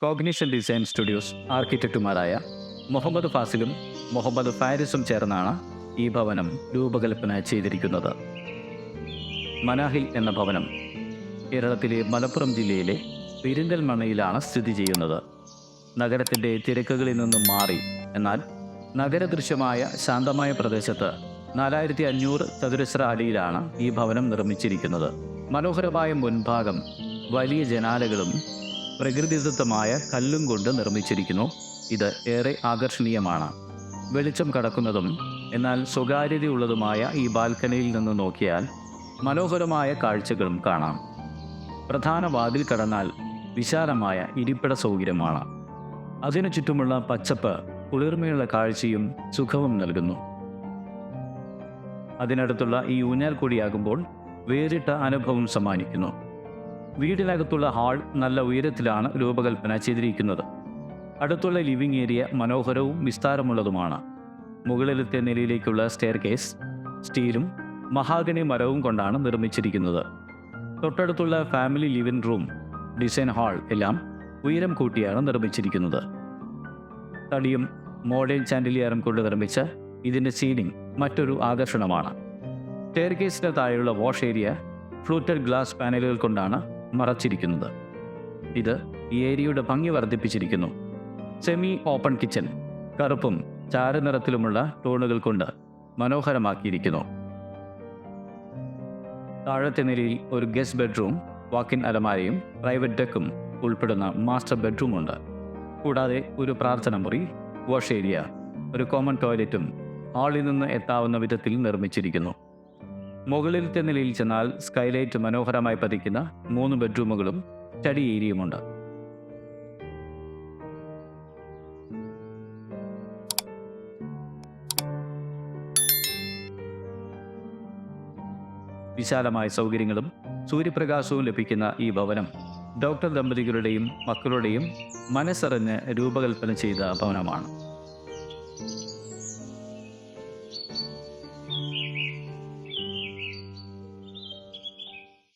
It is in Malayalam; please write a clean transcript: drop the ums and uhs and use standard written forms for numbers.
കോഗ്നിഷൻ ഡിസൈൻ സ്റ്റുഡിയോസ് ആർക്കിടെക്റ്റുമാരായ മുഹമ്മദ് ഫാസിലും മുഹമ്മദ് ഫാരിസും ചേർന്നാണ് ഈ ഭവനം രൂപകൽപ്പന ചെയ്തിരിക്കുന്നത്. മനാഹിൽ എന്ന ഭവനം കേരളത്തിലെ മലപ്പുറം ജില്ലയിലെ പെരിന്തൽമണ്ണയിലാണ് സ്ഥിതി ചെയ്യുന്നത്. നഗരത്തിൻ്റെ തിരക്കുകളിൽ നിന്നും മാറി എന്നാൽ നഗരദൃശ്യമായ ശാന്തമായ പ്രദേശത്ത് 4500 ചതുരശ്ര അടിയിലാണ് ഈ ഭവനം നിർമ്മിച്ചിരിക്കുന്നത്. മനോഹരമായ മുൻഭാഗം വലിയ ജനാലകളും പ്രകൃതിദത്തമായ കല്ലും കൊണ്ട് നിർമ്മിച്ചിരിക്കുന്നു. ഇത് ഏറെ ആകർഷണീയമാണ്. വെളിച്ചം കടക്കുന്നതും എന്നാൽ സ്വകാര്യതയുള്ളതുമായ ഈ ബാൽക്കണിയിൽ നിന്ന് നോക്കിയാൽ മനോഹരമായ കാഴ്ചകളും കാണാം. പ്രധാന വാതിൽ കടന്നാൽ വിശാലമായ ഇരിപ്പിട സൗകര്യമാണ്. അതിനു ചുറ്റുമുള്ള പച്ചപ്പ് കുളിർമയുള്ള കാഴ്ചയും സുഖവും നൽകുന്നു. അതിനടുത്തുള്ള ഈ ഊഞ്ഞാൽ കൂടിയാകുമ്പോൾ വേറിട്ട അനുഭവം സമ്മാനിക്കുന്നു. വീടിനകത്തുള്ള ഹാൾ നല്ല ഉയരത്തിലാണ് രൂപകൽപ്പന ചെയ്തിരിക്കുന്നത്. അടുത്തുള്ള ലിവിംഗ് ഏരിയ മനോഹരവും വിസ്താരമുള്ളതുമാണ്. മുകളിലത്തെ നിലയിലേക്കുള്ള സ്റ്റെയർ കേസ് സ്റ്റീലും മഹാഗണി മരവും കൊണ്ടാണ് നിർമ്മിച്ചിരിക്കുന്നത്. തൊട്ടടുത്തുള്ള family living room, design hall എല്ലാം ഉയരം കൂട്ടിയാണ് നിർമ്മിച്ചിരിക്കുന്നത്. തടിയും മോഡേൺ ചാൻഡിലിയറും കൊണ്ട് നിർമ്മിച്ച ഇതിൻ്റെ സീലിംഗ് മറ്റൊരു ആകർഷണമാണ്. സ്റ്റെയർ കേസിന് താഴെയുള്ള വാഷ് ഏരിയ ഫ്ലൂറ്റഡ് ഗ്ലാസ് പാനലുകൾ കൊണ്ടാണ് മറച്ചിരിക്കുന്നത്. ഇത് ഈ ഏരിയയുടെ ഭംഗി വർദ്ധിപ്പിച്ചിരിക്കുന്നു. സെമി ഓപ്പൺ കിച്ചൺ കറുപ്പും ചാരനിറത്തിലുമുള്ള ടോണുകൾ കൊണ്ട് മനോഹരമാക്കിയിരിക്കുന്നു. താഴത്തെ നിലയിൽ ഒരു ഗസ്റ്റ് ബെഡ്റൂം, വാക്കിൻ അലമാരയും പ്രൈവറ്റ് ഡെക്കും ഉൾപ്പെടുന്ന മാസ്റ്റർ ബെഡ്റൂമുണ്ട്. കൂടാതെ ഒരു പ്രാർത്ഥന മുറി, വാഷ് ഏരിയ, ഒരു കോമൺ ടോയ്ലറ്റും ഹാളിൽ നിന്ന് എത്താവുന്ന വിധത്തിൽ നിർമ്മിച്ചിരിക്കുന്നു. മുകളിലത്തെ നിലയിൽ ചെന്നാൽ സ്കൈലൈറ്റ് മനോഹരമായി പതിക്കുന്ന 3 ബെഡ്റൂമുകളും സ്റ്റഡി ഏരിയയുമുണ്ട്. വിശാലമായ സൗകര്യങ്ങളും സൂര്യപ്രകാശവും ലഭിക്കുന്ന ഈ ഭവനം ഡോക്ടർ ദമ്പതികളുടെയും മക്കളുടെയും മനസ്സറിഞ്ഞ് രൂപകൽപ്പന ചെയ്ത ഭവനമാണ്.